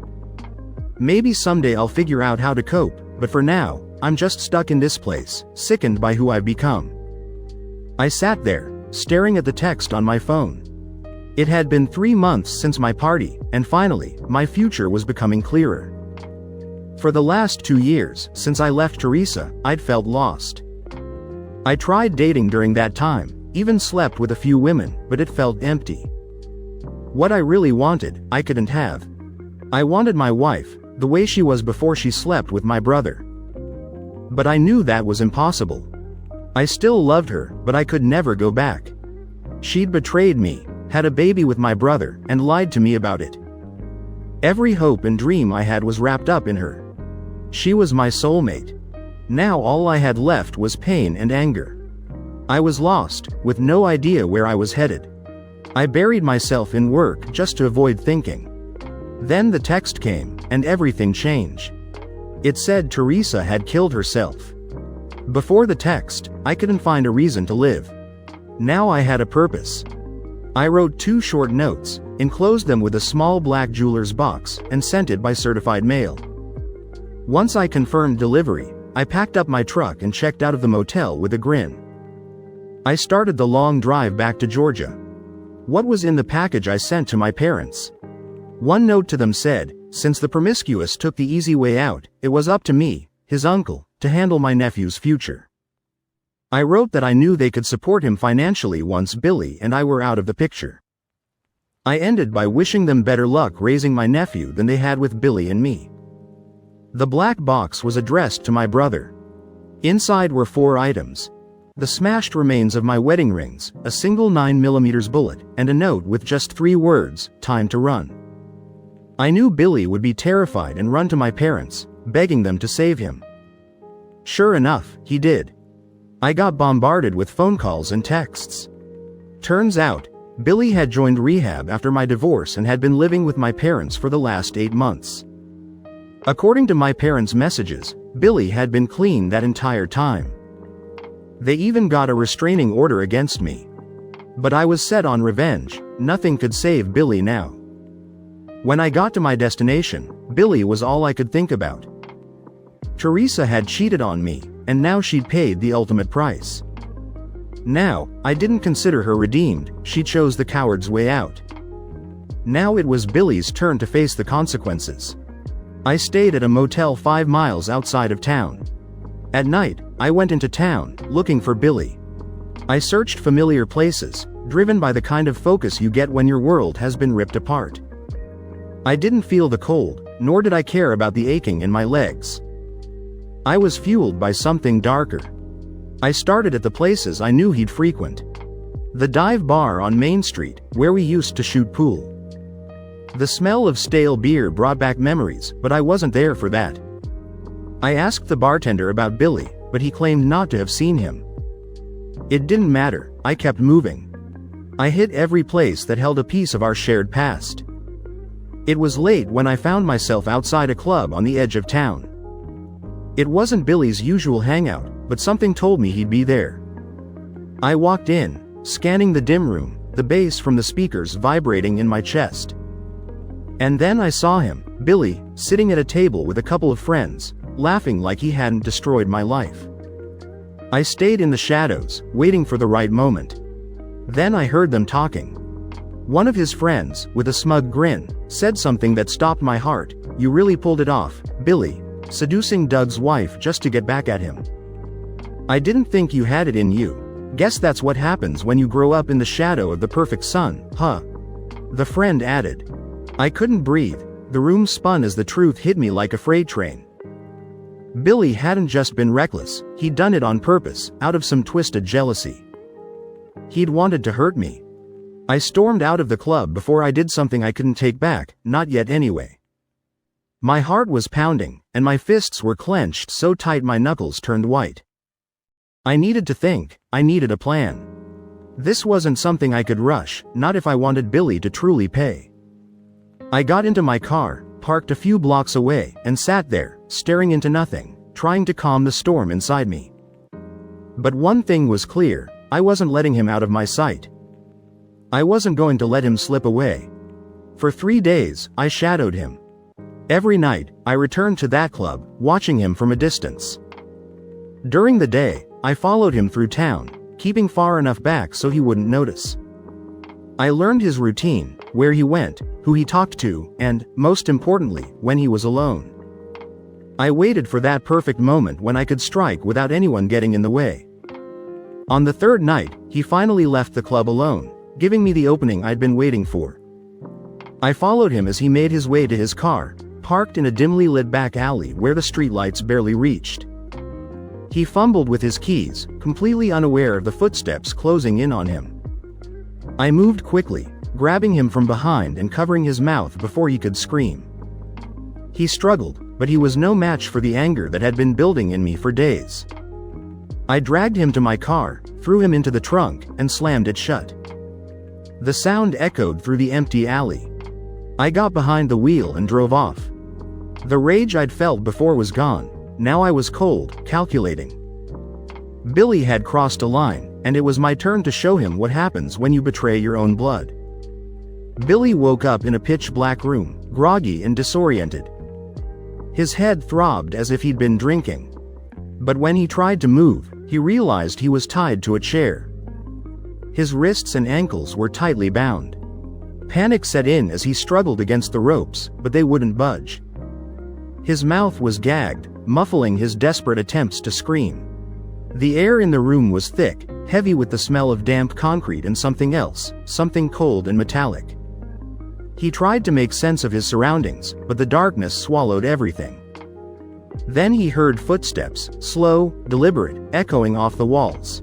Maybe someday I'll figure out how to cope, but for now, I'm just stuck in this place, sickened by who I've become. I sat there, staring at the text on my phone. It had been 3 months since my party, and finally, my future was becoming clearer. For the last 2 years, since I left Teresa, I'd felt lost. I tried dating during that time, even slept with a few women, but it felt empty. What I really wanted, I couldn't have. I wanted my wife, the way she was before she slept with my brother. But I knew that was impossible. I still loved her, but I could never go back. She'd betrayed me, had a baby with my brother, and lied to me about it. Every hope and dream I had was wrapped up in her. She was my soulmate. Now all I had left was pain and anger. I was lost, with no idea where I was headed. I buried myself in work just to avoid thinking. Then the text came, and everything changed. It said Teresa had killed herself. Before the text, I couldn't find a reason to live. Now I had a purpose. I wrote 2 short notes, enclosed them with a small black jeweler's box, and sent it by certified mail. Once I confirmed delivery, I packed up my truck and checked out of the motel with a grin. I started the long drive back to Georgia. What was in the package I sent to my parents? One note to them said, since the promiscuous took the easy way out, it was up to me, his uncle, to handle my nephew's future. I wrote that I knew they could support him financially once Billy and I were out of the picture. I ended by wishing them better luck raising my nephew than they had with Billy and me. The black box was addressed to my brother. Inside were 4 items. The smashed remains of my wedding rings, a single 9mm bullet, and a note with just 3 words, "Time to run." I knew Billy would be terrified and run to my parents, begging them to save him. Sure enough, he did. I got bombarded with phone calls and texts. Turns out, Billy had joined rehab after my divorce and had been living with my parents for the last 8 months. According to my parents' messages, Billy had been clean that entire time. They even got a restraining order against me. But I was set on revenge. Nothing could save Billy now. When I got to my destination, Billy was all I could think about. Teresa had cheated on me, and now she'd paid the ultimate price. Now, I didn't consider her redeemed, she chose the coward's way out. Now it was Billy's turn to face the consequences. I stayed at a motel 5 miles outside of town. At night, I went into town, looking for Billy. I searched familiar places, driven by the kind of focus you get when your world has been ripped apart. I didn't feel the cold, nor did I care about the aching in my legs. I was fueled by something darker. I started at the places I knew he'd frequent. The dive bar on Main Street, where we used to shoot pool. The smell of stale beer brought back memories, but I wasn't there for that. I asked the bartender about Billy, but he claimed not to have seen him. It didn't matter, I kept moving. I hit every place that held a piece of our shared past. It was late when I found myself outside a club on the edge of town. It wasn't Billy's usual hangout, but something told me he'd be there. I walked in, scanning the dim room, the bass from the speakers vibrating in my chest. And then I saw him, Billy, sitting at a table with a couple of friends, laughing like he hadn't destroyed my life. I stayed in the shadows, waiting for the right moment. Then I heard them talking. One of his friends, with a smug grin, said something that stopped my heart. "You really pulled it off, Billy, seducing Doug's wife just to get back at him. I didn't think you had it in you. Guess that's what happens when you grow up in the shadow of the perfect sun, huh?" The friend added. I couldn't breathe. The room spun as the truth hit me like a freight train. Billy hadn't just been reckless, he'd done it on purpose, out of some twisted jealousy. He'd wanted to hurt me. I stormed out of the club before I did something I couldn't take back, not yet anyway. My heart was pounding, and my fists were clenched so tight my knuckles turned white. I needed to think, I needed a plan. This wasn't something I could rush, not if I wanted Billy to truly pay. I got into my car, parked a few blocks away, and sat there, staring into nothing, trying to calm the storm inside me. But one thing was clear, I wasn't letting him out of my sight. I wasn't going to let him slip away. For 3 days, I shadowed him. Every night, I returned to that club, watching him from a distance. During the day, I followed him through town, keeping far enough back so he wouldn't notice. I learned his routine, where he went, who he talked to, and, most importantly, when he was alone. I waited for that perfect moment when I could strike without anyone getting in the way. On the 3rd night, he finally left the club alone, giving me the opening I'd been waiting for. I followed him as he made his way to his car, parked in a dimly lit back alley where the streetlights barely reached. He fumbled with his keys, completely unaware of the footsteps closing in on him. I moved quickly, grabbing him from behind and covering his mouth before he could scream. He struggled, but he was no match for the anger that had been building in me for days. I dragged him to my car, threw him into the trunk, and slammed it shut. The sound echoed through the empty alley. I got behind the wheel and drove off. The rage I'd felt before was gone. Now I was cold, calculating. Billy had crossed a line, and it was my turn to show him what happens when you betray your own blood. Billy woke up in a pitch-black room, groggy and disoriented. His head throbbed as if he'd been drinking. But when he tried to move, he realized he was tied to a chair. His wrists and ankles were tightly bound. Panic set in as he struggled against the ropes, but they wouldn't budge. His mouth was gagged, muffling his desperate attempts to scream. The air in the room was thick, heavy with the smell of damp concrete and something else, something cold and metallic. He tried to make sense of his surroundings, but the darkness swallowed everything. Then he heard footsteps, slow, deliberate, echoing off the walls.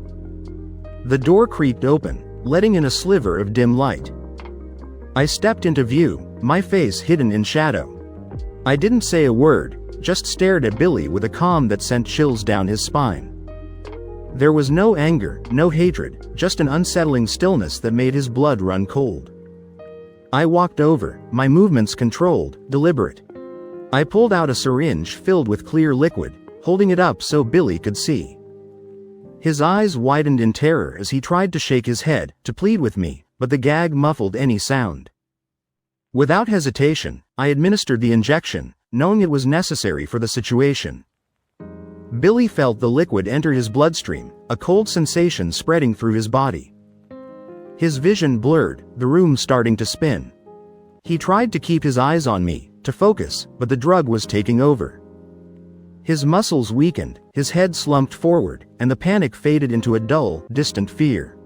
The door creaked open, letting in a sliver of dim light. I stepped into view, my face hidden in shadow. I didn't say a word, just stared at Billy with a calm that sent chills down his spine. There was no anger, no hatred, just an unsettling stillness that made his blood run cold. I walked over, my movements controlled, deliberate. I pulled out a syringe filled with clear liquid, holding it up so Billy could see. His eyes widened in terror as he tried to shake his head, to plead with me, but the gag muffled any sound. Without hesitation, I administered the injection, knowing it was necessary for the situation. Billy felt the liquid enter his bloodstream, a cold sensation spreading through his body. His vision blurred, the room starting to spin. He tried to keep his eyes on me, to focus, but the drug was taking over. His muscles weakened, his head slumped forward, and the panic faded into a dull, distant fear.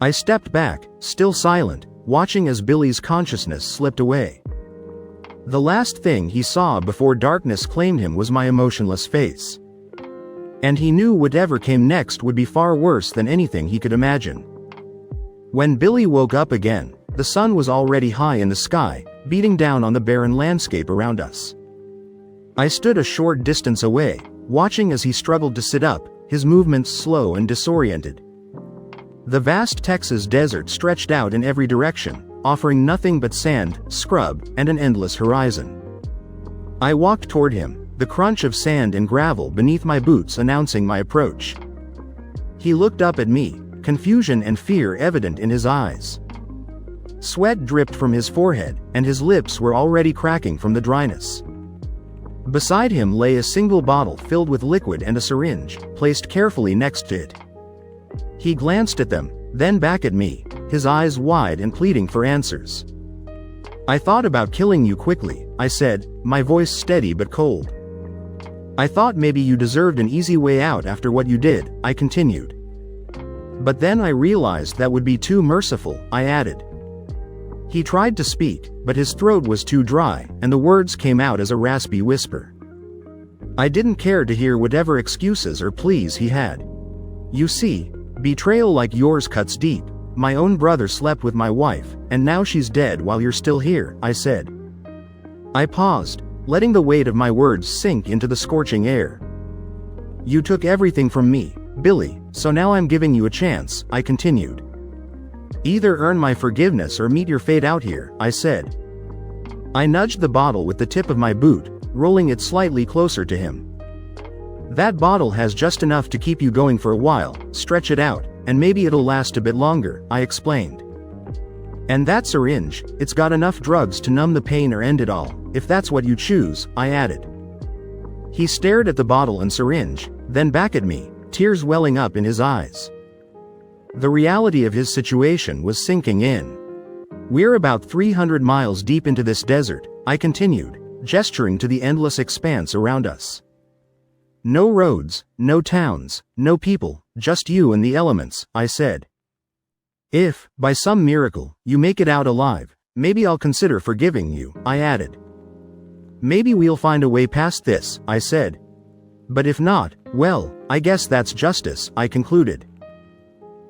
I stepped back, still silent, watching as Billy's consciousness slipped away. The last thing he saw before darkness claimed him was my emotionless face. And he knew whatever came next would be far worse than anything he could imagine. When Billy woke up again, the sun was already high in the sky, beating down on the barren landscape around us. I stood a short distance away, watching as he struggled to sit up, his movements slow and disoriented. The vast Texas desert stretched out in every direction, offering nothing but sand, scrub, and an endless horizon. I walked toward him, the crunch of sand and gravel beneath my boots announcing my approach. He looked up at me, confusion and fear evident in his eyes. Sweat dripped from his forehead, and his lips were already cracking from the dryness. Beside him lay a single bottle filled with liquid and a syringe, placed carefully next to it. He glanced at them, then back at me, his eyes wide and pleading for answers. "I thought about killing you quickly," I said, my voice steady but cold. "I thought maybe you deserved an easy way out after what you did," I continued. "But then I realized that would be too merciful," I added. He tried to speak, but his throat was too dry, and the words came out as a raspy whisper. I didn't care to hear whatever excuses or pleas he had. "You see, betrayal like yours cuts deep. My own brother slept with my wife, and now she's dead while you're still here," I said. I paused, letting the weight of my words sink into the scorching air. "You took everything from me, Billy, so now I'm giving you a chance," I continued. "Either earn my forgiveness or meet your fate out here," I said. I nudged the bottle with the tip of my boot, rolling it slightly closer to him. "That bottle has just enough to keep you going for a while, stretch it out, and maybe it'll last a bit longer," I explained. "And that syringe, it's got enough drugs to numb the pain or end it all, if that's what you choose," I added. He stared at the bottle and syringe, then back at me, tears welling up in his eyes. The reality of his situation was sinking in. "We're about 300 miles deep into this desert," I continued, gesturing to the endless expanse around us. "No roads, no towns, no people, just you and the elements," I said. "If, by some miracle, you make it out alive, maybe I'll consider forgiving you," I added. "Maybe we'll find a way past this," I said. "But if not, well, I guess that's justice," I concluded.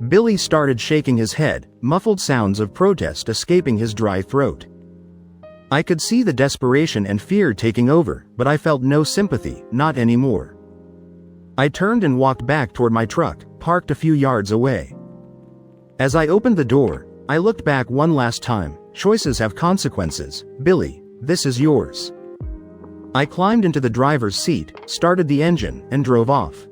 Billy started shaking his head, muffled sounds of protest escaping his dry throat. I could see the desperation and fear taking over, but I felt no sympathy, not anymore. I turned and walked back toward my truck, parked a few yards away. As I opened the door, I looked back one last time. Choices have consequences. Billy, this is yours. I climbed into the driver's seat, started the engine, and drove off.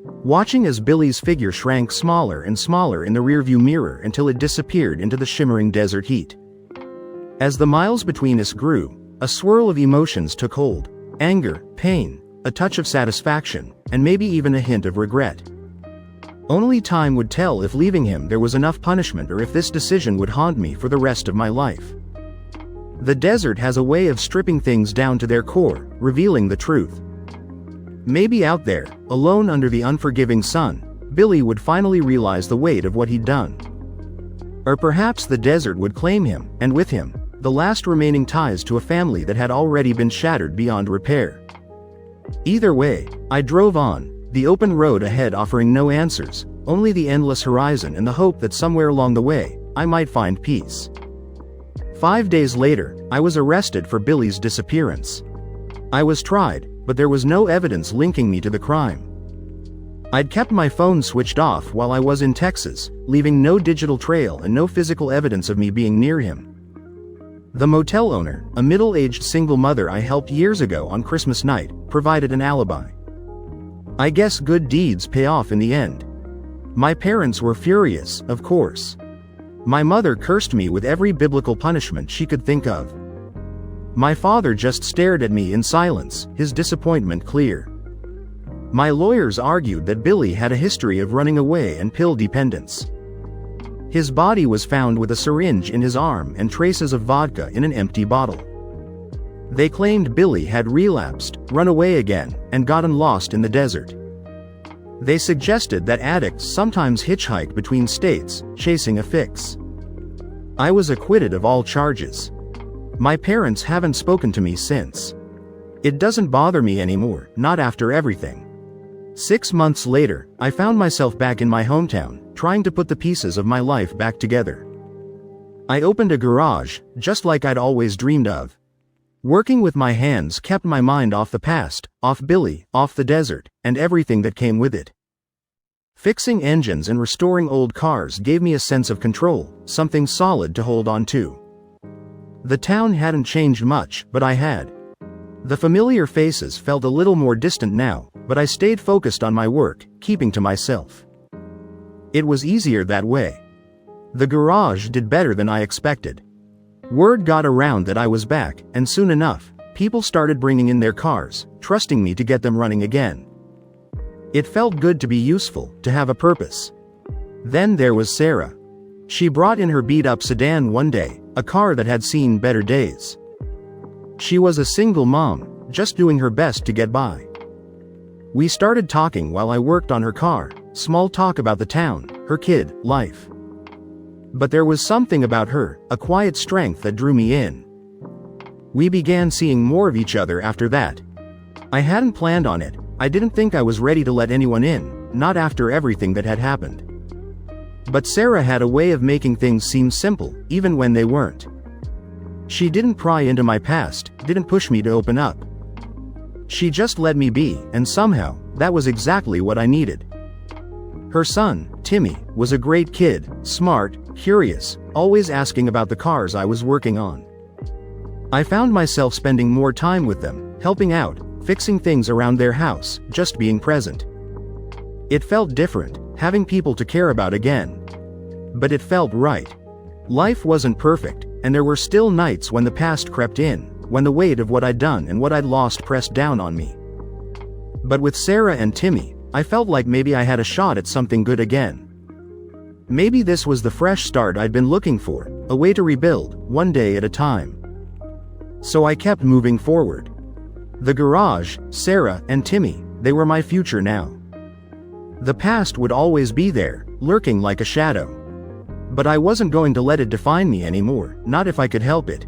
Watching as Billy's figure shrank smaller and smaller in the rearview mirror until it disappeared into the shimmering desert heat. As the miles between us grew, a swirl of emotions took hold: anger, pain, a touch of satisfaction, and maybe even a hint of regret. Only time would tell if leaving him there was enough punishment or if this decision would haunt me for the rest of my life. The desert has a way of stripping things down to their core, revealing the truth. Maybe out there, alone under the unforgiving sun, Billy would finally realize the weight of what he'd done. Or perhaps the desert would claim him, and with him, the last remaining ties to a family that had already been shattered beyond repair. Either way, I drove on, the open road ahead offering no answers, only the endless horizon and the hope that somewhere along the way, I might find peace. 5 days later, I was arrested for Billy's disappearance. I was tried, but there was no evidence linking me to the crime. I'd kept my phone switched off while I was in Texas, leaving no digital trail and no physical evidence of me being near him. The motel owner, a middle-aged single mother I helped years ago on Christmas night, provided an alibi. I guess good deeds pay off in the end. My parents were furious, of course. My mother cursed me with every biblical punishment she could think of. My father just stared at me in silence, his disappointment clear. My lawyers argued that Billy had a history of running away and pill dependence. His body was found with a syringe in his arm and traces of vodka in an empty bottle. They claimed Billy had relapsed, run away again, and gotten lost in the desert. They suggested that addicts sometimes hitchhike between states, chasing a fix. I was acquitted of all charges. My parents haven't spoken to me since. It doesn't bother me anymore, not after everything. 6 months later, I found myself back in my hometown, trying to put the pieces of my life back together. I opened a garage, just like I'd always dreamed of. Working with my hands kept my mind off the past, off Billy, off the desert, and everything that came with it. Fixing engines and restoring old cars gave me a sense of control, something solid to hold on to. The town hadn't changed much, but I had. The familiar faces felt a little more distant now, but I stayed focused on my work, keeping to myself. It was easier that way. The garage did better than I expected. Word got around that I was back, and soon enough, people started bringing in their cars, trusting me to get them running again. It felt good to be useful, to have a purpose. Then there was Sarah. She brought in her beat-up sedan one day, a car that had seen better days. She was a single mom, just doing her best to get by. We started talking while I worked on her car, small talk about the town, her kid, life. But there was something about her, a quiet strength that drew me in. We began seeing more of each other after that. I hadn't planned on it, I didn't think I was ready to let anyone in, not after everything that had happened. But Sarah had a way of making things seem simple, even when they weren't. She didn't pry into my past, didn't push me to open up. She just let me be, and somehow, that was exactly what I needed. Her son, Timmy, was a great kid, smart, curious, always asking about the cars I was working on. I found myself spending more time with them, helping out, fixing things around their house, just being present. It felt different, having people to care about again. But it felt right. Life wasn't perfect, and there were still nights when the past crept in, when the weight of what I'd done and what I'd lost pressed down on me. But with Sarah and Timmy, I felt like maybe I had a shot at something good again. Maybe this was the fresh start I'd been looking for, a way to rebuild, one day at a time. So I kept moving forward. The garage, Sarah, and Timmy, they were my future now. The past would always be there, lurking like a shadow. But I wasn't going to let it define me anymore, not if I could help it.